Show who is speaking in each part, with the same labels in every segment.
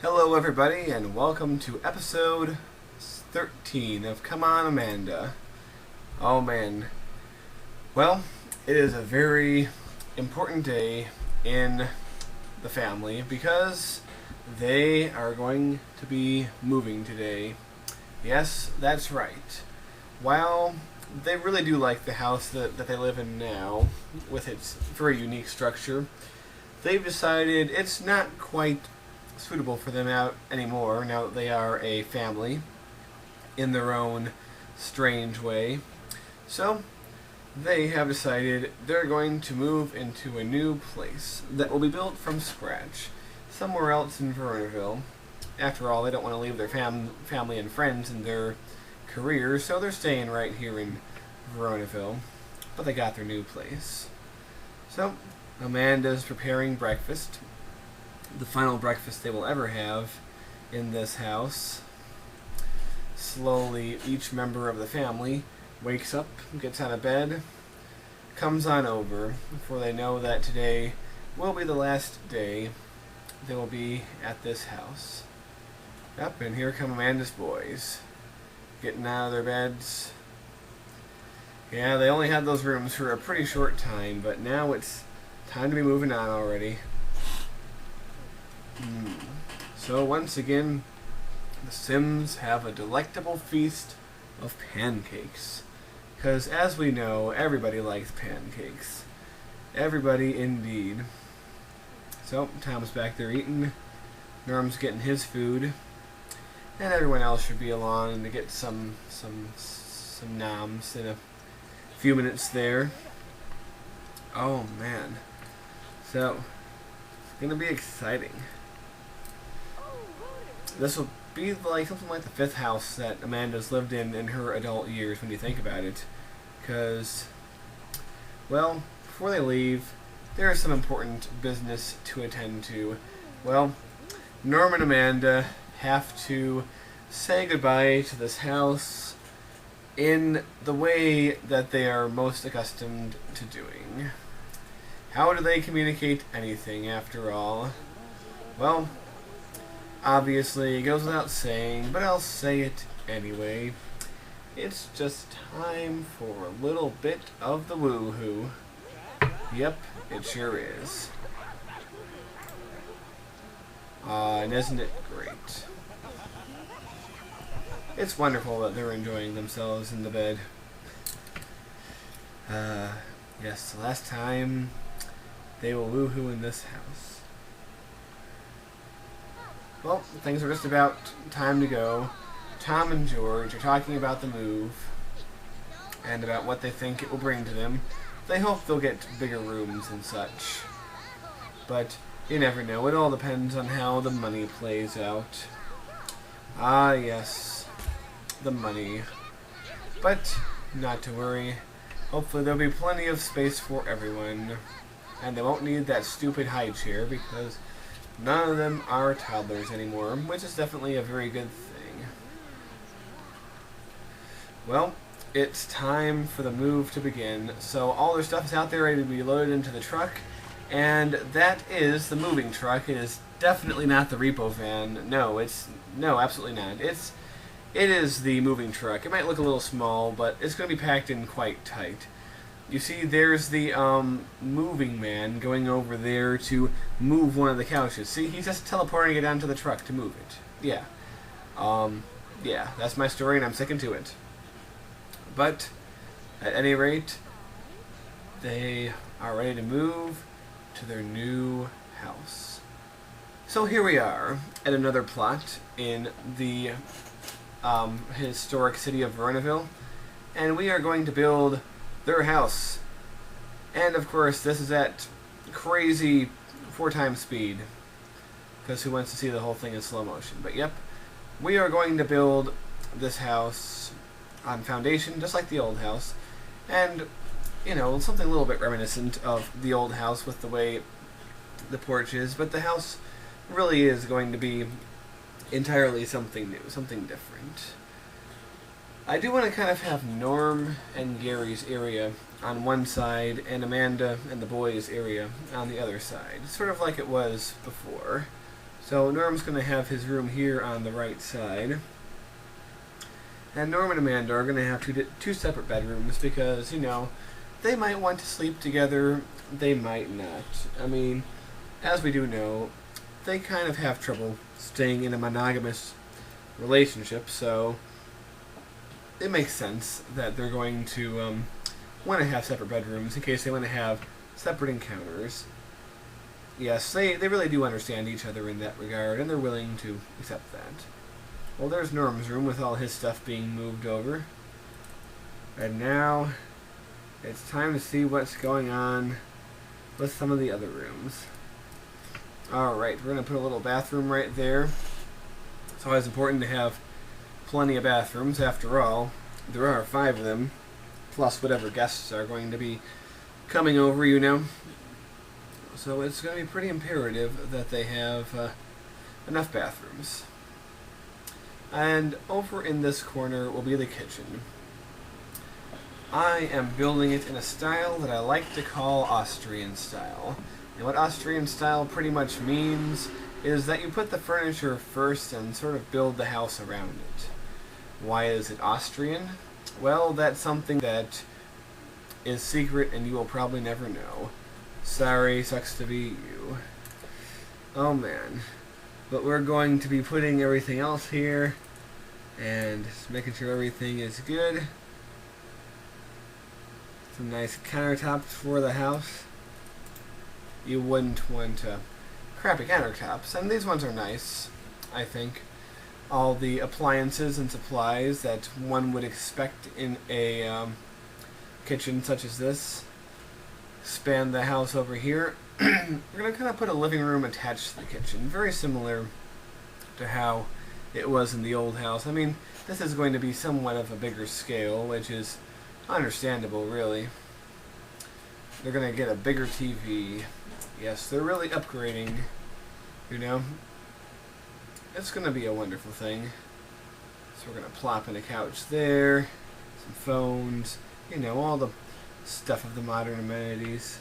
Speaker 1: Hello, everybody, and welcome to episode 13 of Come On, Amanda. Oh, man. Well, it is a very important day in the family because they are going to be moving today. Yes, that's right. While they really do like the house that they live in now, with its very unique structure, they've decided it's not quite suitable for them out anymore now that they are a family in their own strange way. So they have decided they're going to move into a new place that will be built from scratch somewhere else in Veronaville. After all, they don't want to leave their family and friends and their careers, so they're staying right here in Veronaville. But they got their new place. So Amanda's preparing breakfast, the final breakfast they will ever have in this house. Slowly, each member of the family wakes up, gets out of bed, comes on over, for they know that today will be the last day they will be at this house. Yep, and here come Amanda's boys, getting out of their beds. Yeah, they only had those rooms for a pretty short time, but now it's time to be moving on already. So once again, the Sims have a delectable feast of pancakes. Because as we know, everybody likes pancakes. Everybody indeed. So Tom's back there eating, Norm's getting his food, and everyone else should be along to get some noms in a few minutes there. Oh man. So it's gonna be exciting. This will be like something like the fifth house that Amanda's lived in her adult years when you think about it. Because, well, before they leave, there is some important business to attend to. Well, Norm and Amanda have to say goodbye to this house in the way that they are most accustomed to doing. How do they communicate anything, after all? Well, obviously, it goes without saying, but I'll say it anyway. It's just time for a little bit of the woo-hoo. Yep, it sure is. And isn't it great? It's wonderful that they're enjoying themselves in the bed. Yes, the last time they will woo-hoo in this house. Well, things are just about time to go. Tom and George are talking about the move and about what they think it will bring to them. They hope they'll get bigger rooms and such. But you never know. It all depends on how the money plays out. Ah, yes. The money. But not to worry. Hopefully there'll be plenty of space for everyone. And they won't need that stupid high chair because none of them are toddlers anymore, which is definitely a very good thing. Well, it's time for the move to begin. So all their stuff is out there ready to be loaded into the truck, and that is the moving truck. It is definitely not the repo van. No, absolutely not. It is the moving truck. It might look a little small, but it's going to be packed in quite tight. You see, there's the moving man going over there to move one of the couches. See, he's just teleporting it onto the truck to move it. Yeah. Yeah, that's my story, and I'm sticking to it. But, at any rate, they are ready to move to their new house. So here we are at another plot in the historic city of Veronaville, and we are going to build their house. And of course, this is at crazy 4 times speed, because who wants to see the whole thing in slow motion? But yep, we are going to build this house on foundation, just like the old house, and you know, something a little bit reminiscent of the old house with the way the porch is, but the house really is going to be entirely something new, something different. I do want to kind of have Norm and Gary's area on one side and Amanda and the boys' area on the other side, sort of like it was before. So Norm's going to have his room here on the right side. And Norm and Amanda are going to have two separate bedrooms because, you know, they might want to sleep together, they might not. I mean, as we do know, they kind of have trouble staying in a monogamous relationship, so it makes sense that they're going to want to have separate bedrooms in case they want to have separate encounters. Yes, they really do understand each other in that regard, and they're willing to accept that. Well, there's Norm's room with all his stuff being moved over. And now, it's time to see what's going on with some of the other rooms. Alright, we're going to put a little bathroom right there. It's always important to have plenty of bathrooms. After all, there are 5 of them, plus whatever guests are going to be coming over, you know. So it's going to be pretty imperative that they have enough bathrooms. And over in this corner will be the kitchen. I am building it in a style that I like to call Austrian style. And what Austrian style pretty much means is that you put the furniture first and sort of build the house around it. Why is it Austrian? Well, that's something that is secret and you will probably never know. Sorry, sucks to be you. Oh man. But we're going to be putting everything else here and just making sure everything is good. Some nice countertops for the house. You wouldn't want crappy countertops, and these ones are nice, I think. All the appliances and supplies that one would expect in a kitchen such as this span the house over here. We're going to kind of put a living room attached to the kitchen, very similar to how it was in the old house. I mean, this is going to be somewhat of a bigger scale, which is understandable, really. They're going to get a bigger TV. Yes, they're really upgrading, you know. It's going to be a wonderful thing. So we're going to plop in a couch there, some phones, you know, all the stuff of the modern amenities.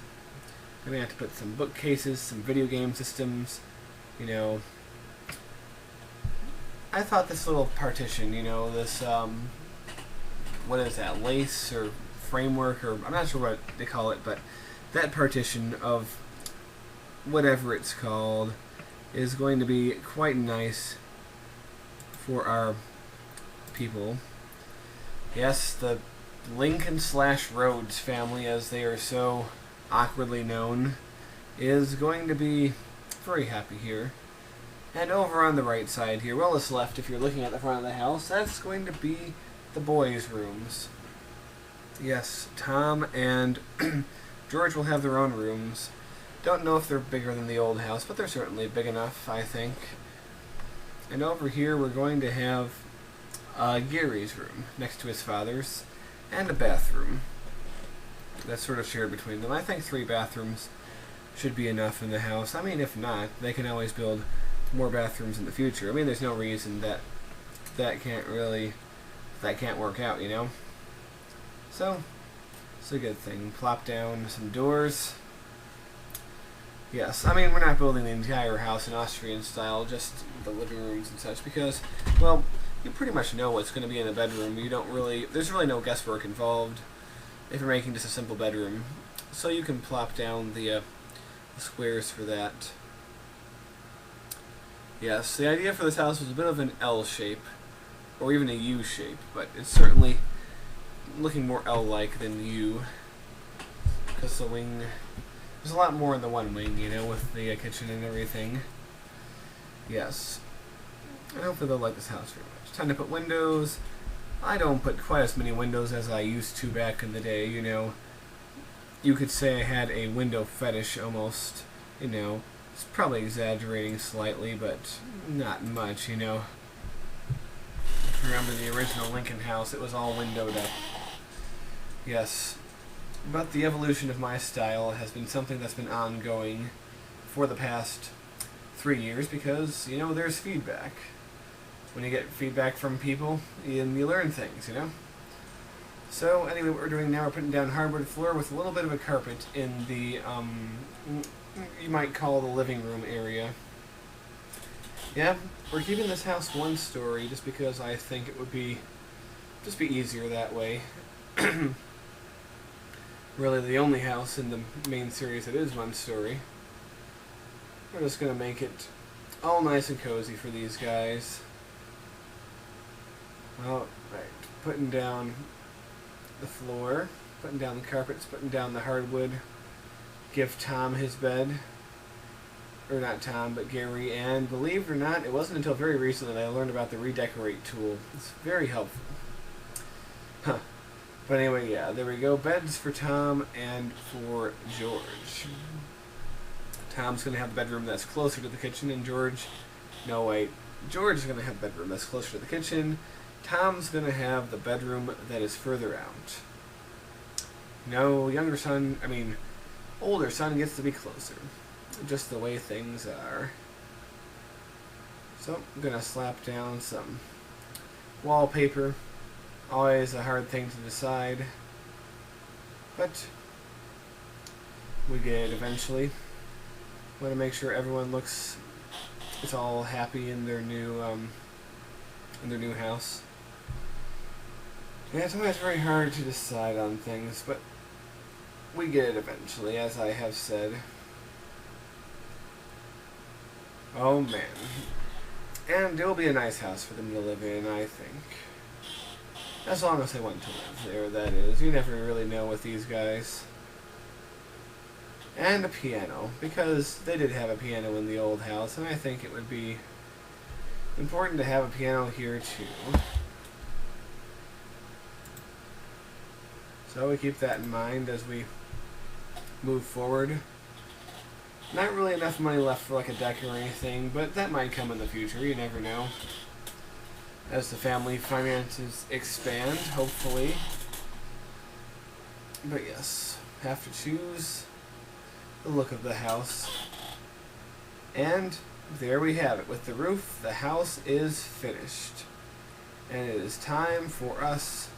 Speaker 1: We're going to have to put some bookcases, some video game systems, you know. I thought this little partition, you know, this, what is that, lace or framework, or I'm not sure what they call it, but that partition of whatever it's called is going to be quite nice for our people. Yes, the Lincoln/Rhodes family, as they are so awkwardly known, is going to be very happy here. And over on the right side here, well, it's left if you're looking at the front of the house, that's going to be the boys' rooms. Yes, Tom and George will have their own rooms. Don't know if they're bigger than the old house, but they're certainly big enough, I think. And over here we're going to have Gary's room next to his father's, and a bathroom that's sort of shared between them. I think 3 bathrooms should be enough in the house. I mean, if not, they can always build more bathrooms in the future. I mean, there's no reason that can't work out, you know? So, it's a good thing. Plop down some doors. Yes, I mean, we're not building the entire house in Austrian style, just the living rooms and such, because, well, you pretty much know what's going to be in the bedroom. You don't really, there's really no guesswork involved if you're making just a simple bedroom. So you can plop down the squares for that. Yes, the idea for this house was a bit of an L shape, or even a U shape, but it's certainly looking more L-like than U, because the wing, there's a lot more in the one wing, you know, with the kitchen and everything. Yes, and hopefully they'll like this house very much. Time to put windows. I don't put quite as many windows as I used to back in the day, you know. You could say I had a window fetish almost, you know. It's probably exaggerating slightly, but not much, you know. If you remember the original Lincoln house, it was all windowed up. Yes. But the evolution of my style has been something that's been ongoing for the past 3 years because, you know, there's feedback. When you get feedback from people, you learn things, you know? So, anyway, what we're doing now, we're putting down hardwood floor with a little bit of a carpet in the, you might call the living room area. Yeah, we're keeping this house one story just because I think it would be easier that way. Really, the only house in the main series that is one story. We're just gonna make it all nice and cozy for these guys. All right, putting down the floor, putting down the carpets, putting down the hardwood. Give Tom his bed. Or not Tom, but Gary. And believe it or not, it wasn't until very recently that I learned about the redecorate tool. It's very helpful. Huh. But anyway, yeah, there we go. Beds for Tom and for George. Tom's going to have the bedroom that's closer to the kitchen, and George... No, wait. George is going to have the bedroom that's closer to the kitchen. Tom's going to have the bedroom that is further out. No, older son gets to be closer. Just the way things are. So, I'm going to slap down some wallpaper. Always a hard thing to decide. But we get it eventually. Want to make sure everyone looks it's all happy in their new house. Yeah, it's always very hard to decide on things, but we get it eventually, as I have said. Oh man. And it'll be a nice house for them to live in, I think. As long as they want to live there, that is. You never really know with these guys. And a piano, because they did have a piano in the old house, and I think it would be important to have a piano here too. So we keep that in mind as we move forward. Not really enough money left for like a deck or anything, but that might come in the future, you never know. As the family finances expand, hopefully. But yes, have to choose the look of the house. And there we have it. With the roof, the house is finished. And it is time for us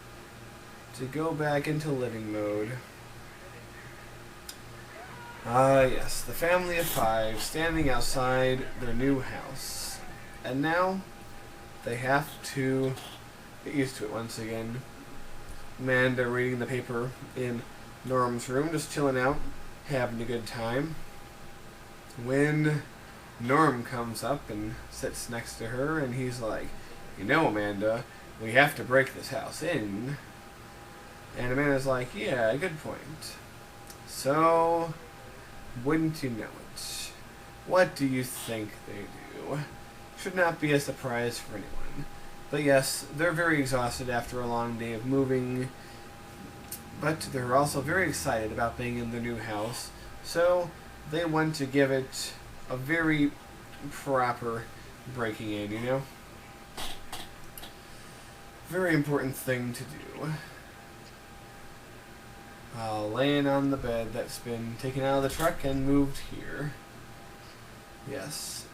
Speaker 1: to go back into living mode. Yes, the family of 5 standing outside their new house. And now they have to get used to it once again. Amanda reading the paper in Norm's room, just chilling out, having a good time. When Norm comes up and sits next to her, and he's like, "You know, Amanda, we have to break this house in." And Amanda's like, "Yeah, good point. So, wouldn't you know it? What do you think they do?" Should not be a surprise for anyone. But yes, they're very exhausted after a long day of moving, but they're also very excited about being in their new house, so they want to give it a very proper breaking in, you know? Very important thing to do. Laying on the bed that's been taken out of the truck and moved here. Yes.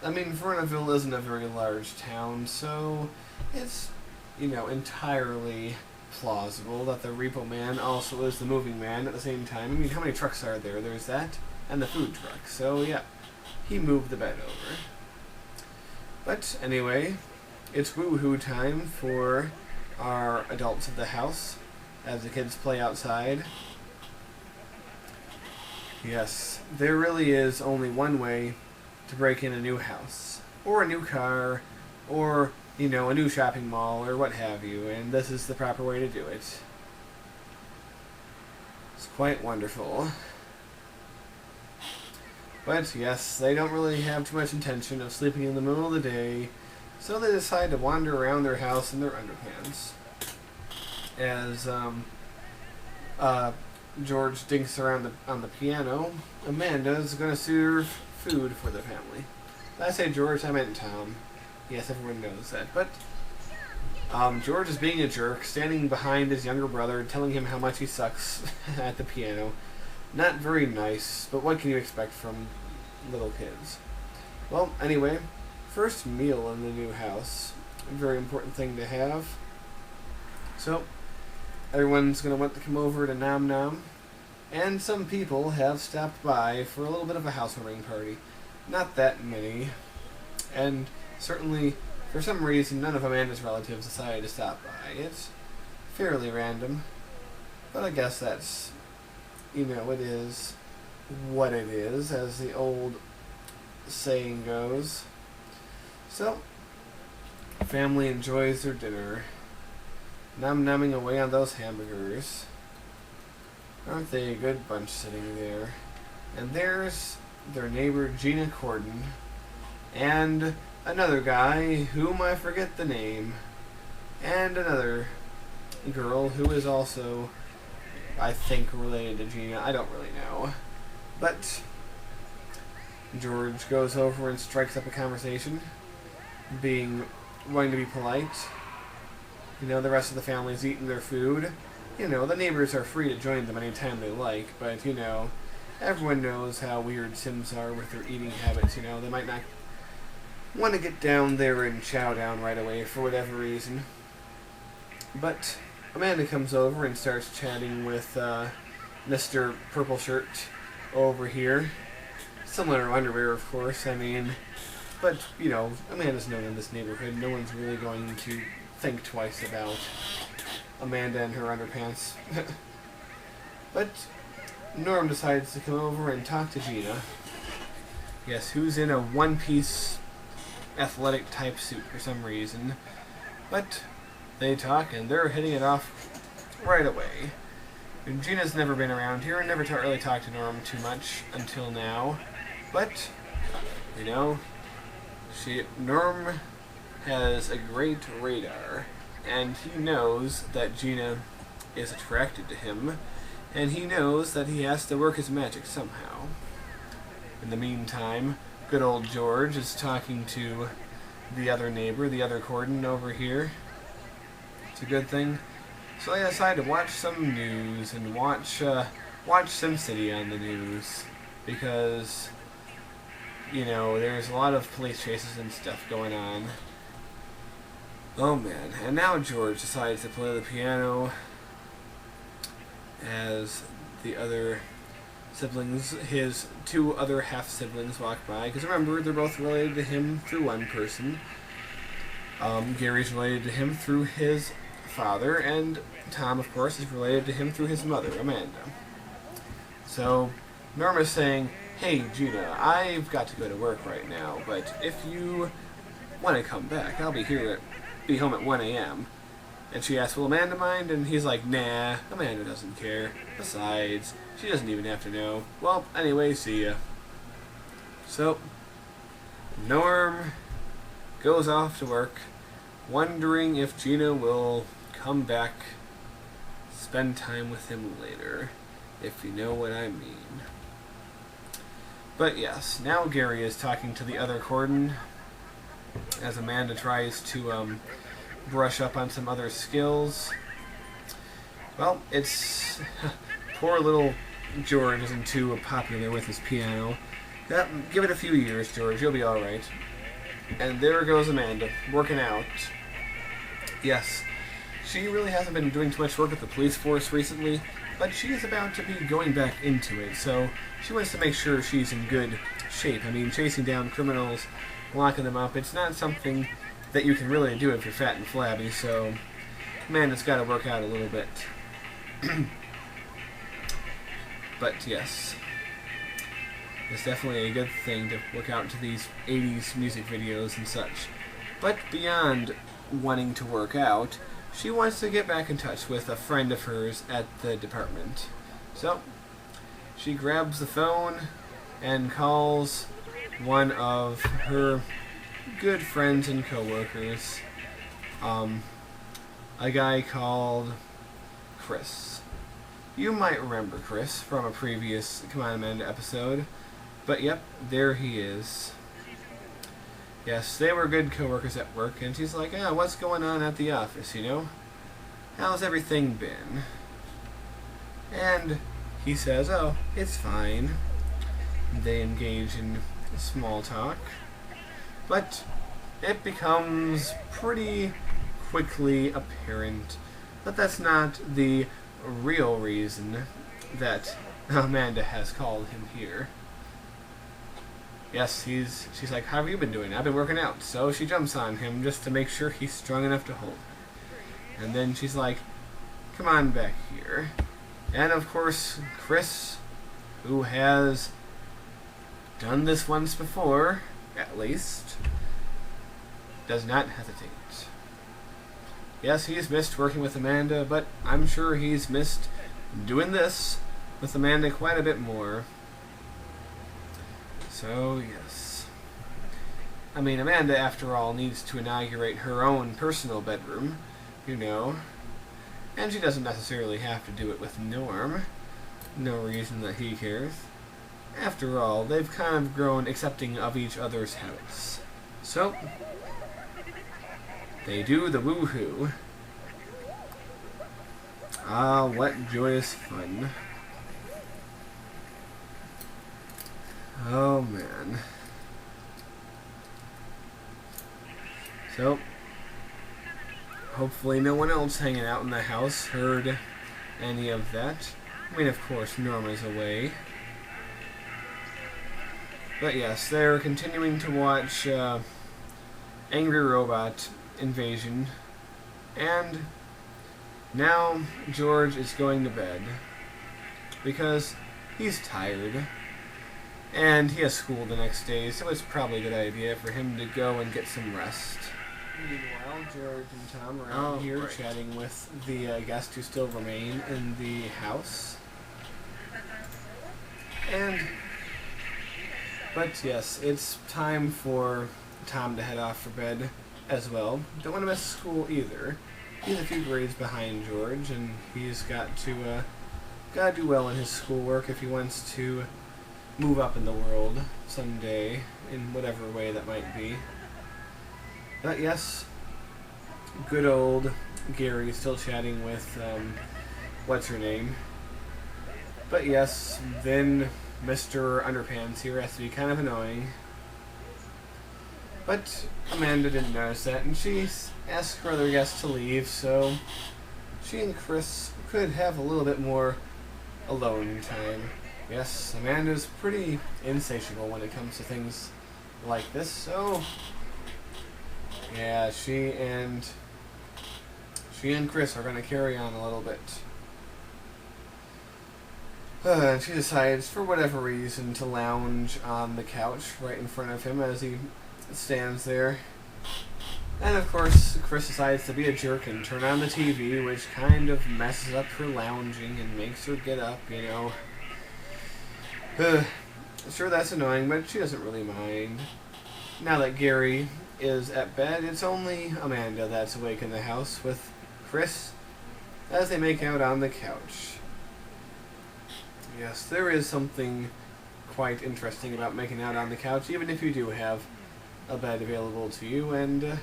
Speaker 1: I mean, Vernonville isn't a very large town, so it's, entirely plausible that the repo man also is the moving man at the same time. I mean, how many trucks are there? There's that, and the food truck. So, yeah, he moved the bed over. But, anyway, it's woo-hoo time for our adults of the house as the kids play outside. Yes, there really is only one way to break in a new house, or a new car, or, a new shopping mall, or what have you, and this is the proper way to do it. It's quite wonderful. But, yes, they don't really have too much intention of sleeping in the middle of the day, so they decide to wander around their house in their underpants. As, George dinks around on the piano, Amanda's going to serve food for the family. Did I say George? I meant Tom. Yes, everyone knows that. But George is being a jerk, standing behind his younger brother, telling him how much he sucks at the piano. Not very nice, but what can you expect from little kids? Well, anyway, first meal in the new house. A very important thing to have. So, everyone's going to want to come over to Nom Nom. And some people have stopped by for a little bit of a housewarming party. Not that many. And certainly, for some reason, none of Amanda's relatives decided to stop by. It's fairly random, but I guess that's, it is what it is, as the old saying goes. So, family enjoys their dinner, num-numming away on those hamburgers. Aren't they a good bunch sitting there? And there's their neighbor Gina Corden, and another guy whom I forget the name, and another girl who is also, I think, related to Gina. I don't really know. But George goes over and strikes up a conversation, wanting to be polite. The rest of the family's eating their food. The neighbors are free to join them anytime they like, but, everyone knows how weird Sims are with their eating habits. They might not want to get down there and chow down right away for whatever reason. But Amanda comes over and starts chatting with Mr. Purple Shirt over here. Similar to underwear, of course, but, Amanda's known in this neighborhood. No one's really going to think twice about Amanda and her underpants. But Norm decides to come over and talk to Gina. Yes, who's in a one-piece athletic type suit for some reason. But they talk and they're hitting it off right away. And Gina's never been around here and never really talked to Norm too much until now. But, Norm has a great radar, and he knows that Gina is attracted to him, and he knows that he has to work his magic somehow. In the meantime, good old George is talking to the other neighbor, the other Corden over here. It's a good thing. So I decided to watch some news and watch SimCity on the news, because, there's a lot of police chases and stuff going on. Oh man, and now George decides to play the piano as the other siblings, his two other half-siblings, walk by. Because remember, they're both related to him through one person. Gary's related to him through his father, and Tom, of course, is related to him through his mother, Amanda. So, Norm is saying, "Hey, Gina, I've got to go to work right now, but if you want to come back, I'll be home at 1 a.m. And she asks, "Will Amanda mind?" And he's like, "Nah, Amanda doesn't care. Besides, she doesn't even have to know. Well, anyway, see ya." So, Norm goes off to work, wondering if Gina will come back, spend time with him later, if you know what I mean. But yes, now Gary is talking to the other Corden, as Amanda tries to brush up on some other skills. Well, it's poor little George isn't too popular with his piano. Give it a few years, George, you'll be alright. And there goes Amanda, working out. Yes, she really hasn't been doing too much work at the police force recently, but she is about to be going back into it, so she wants to make sure she's in good shape. Chasing down criminals, locking them up, it's not something that you can really do if you're fat and flabby, so Amanda's got to work out a little bit. But yes, it's definitely a good thing to look out to these 80s music videos and such. But beyond wanting to work out, she wants to get back in touch with a friend of hers at the department. So, she grabs the phone and calls one of her good friends and co-workers, a guy called Chris. You might remember Chris from a previous Come On Amanda episode, but yep, there he is. Yes, they were good co-workers at work, and she's like, what's going on at the office, How's everything been? And he says, oh, it's fine. They engage in small talk, but it becomes pretty quickly apparent that that's not the real reason that Amanda has called him here. Yes, she's like, how have you been doing? I've been working out. So she jumps on him just to make sure he's strong enough to hold her. And then she's like, come on back here. And of course, Chris, who has done this once before, at least, does not hesitate. Yes, he's missed working with Amanda, but I'm sure he's missed doing this with Amanda quite a bit more. So, yes. I mean, Amanda, after all, needs to inaugurate her own personal bedroom, you know. And she doesn't necessarily have to do it with Norm. No reason that he cares. After all, they've kind of grown accepting of each other's habits. So, they do the woohoo. Ah, what joyous fun. Oh, man. So, hopefully no one else hanging out in the house heard any of that. I mean, of course, Norma's away. But yes, they're continuing to watch Angry Robot Invasion. And now George is going to bed because he's tired. And he has school the next day, so it's probably a good idea for him to go and get some rest. Meanwhile, George and Tom are out here chatting with the guests who still remain in the house. But yes, it's time for Tom to head off for bed as well. Don't want to miss school either. He's a few grades behind George, and he's got to gotta do well in his schoolwork if he wants to move up in the world someday, in whatever way that might be. But yes, good old Gary still chatting with, what's her name? But yes, then Mr. Underpants here has to be kind of annoying. But Amanda didn't notice that, and she asked her other guests to leave, so she and Chris could have a little bit more alone time. Yes, Amanda's pretty insatiable when it comes to things like this, so yeah, she and Chris are going to carry on a little bit. She decides, for whatever reason, to lounge on the couch right in front of him as he stands there. And of course, Chris decides to be a jerk and turn on the TV, which kind of messes up her lounging and makes her get up, you know. Sure, that's annoying, but she doesn't really mind. Now that Gary is at bed, it's only Amanda that's awake in the house with Chris as they make out on the couch. Yes, there is something quite interesting about making out on the couch, even if you do have a bed available to you, and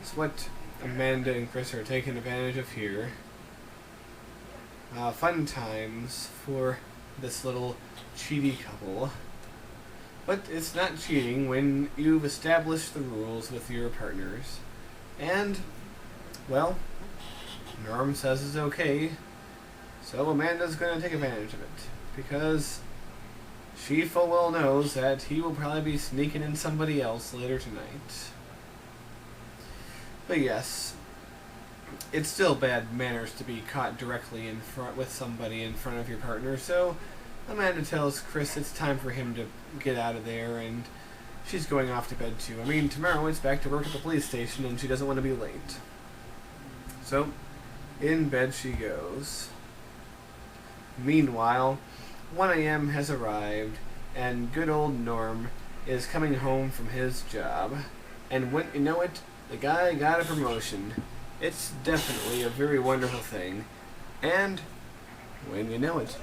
Speaker 1: it's what Amanda and Chris are taking advantage of here. Fun times for this little cheaty couple. But it's not cheating when you've established the rules with your partners. And, well, Norm says it's okay, so Amanda's going to take advantage of it. Because she full well knows that he will probably be sneaking in somebody else later tonight. But yes, it's still bad manners to be caught directly in front with somebody in front of your partner, so Amanda tells Chris it's time for him to get out of there, and she's going off to bed too. I mean, tomorrow it's back to work at the police station, and she doesn't want to be late. So, in bed she goes. Meanwhile, 1 a.m. has arrived, and good old Norm is coming home from his job. And wouldn't you know it, the guy got a promotion. It's definitely a very wonderful thing. And, when you know it,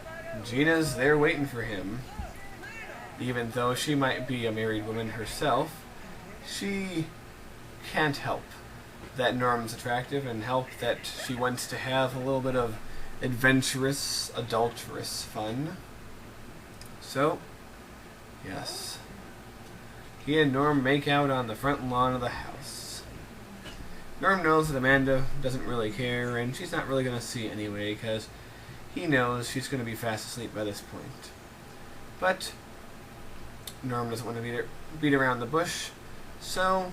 Speaker 1: Gina's there waiting for him. Even though she might be a married woman herself, she can't help that Norm's attractive and help that she wants to have a little bit of adventurous, adulterous fun. So, yes. He and Norm make out on the front lawn of the house. Norm knows that Amanda doesn't really care, and she's not really going to see anyway, because he knows she's going to be fast asleep by this point. But Norm doesn't want to beat around the bush, so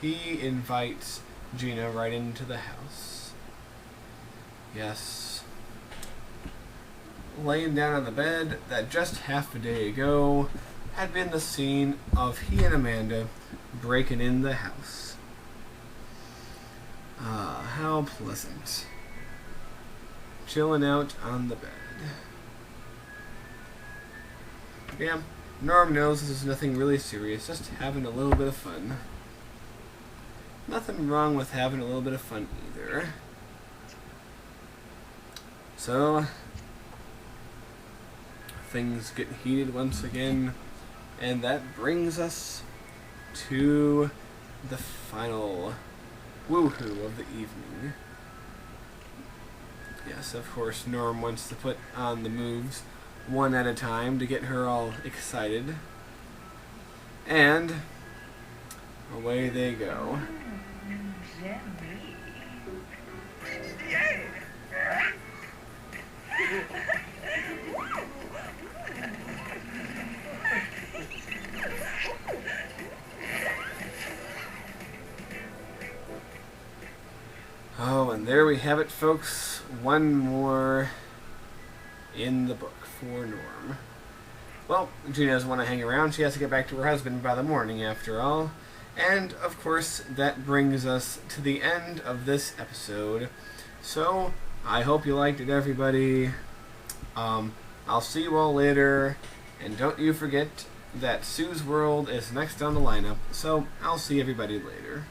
Speaker 1: he invites Gina right into the house. Yes. Laying down on the bed that just half a day ago had been the scene of he and Amanda breaking in the house. Ah, how pleasant. Chilling out on the bed. Yeah, Norm knows this is nothing really serious, just having a little bit of fun. Nothing wrong with having a little bit of fun either. So, things get heated once again, and that brings us to the final woohoo of the evening. Yes, of course, Norm wants to put on the moves one at a time to get her all excited. And away they go. Oh, and there we have it, folks. One more in the book for Norm. Well, Gina doesn't want to hang around. She has to get back to her husband by the morning, after all. And, of course, that brings us to the end of this episode. So, I hope you liked it, everybody. I'll see you all later. And don't you forget that Sue's World is next on the lineup. So, I'll see everybody later.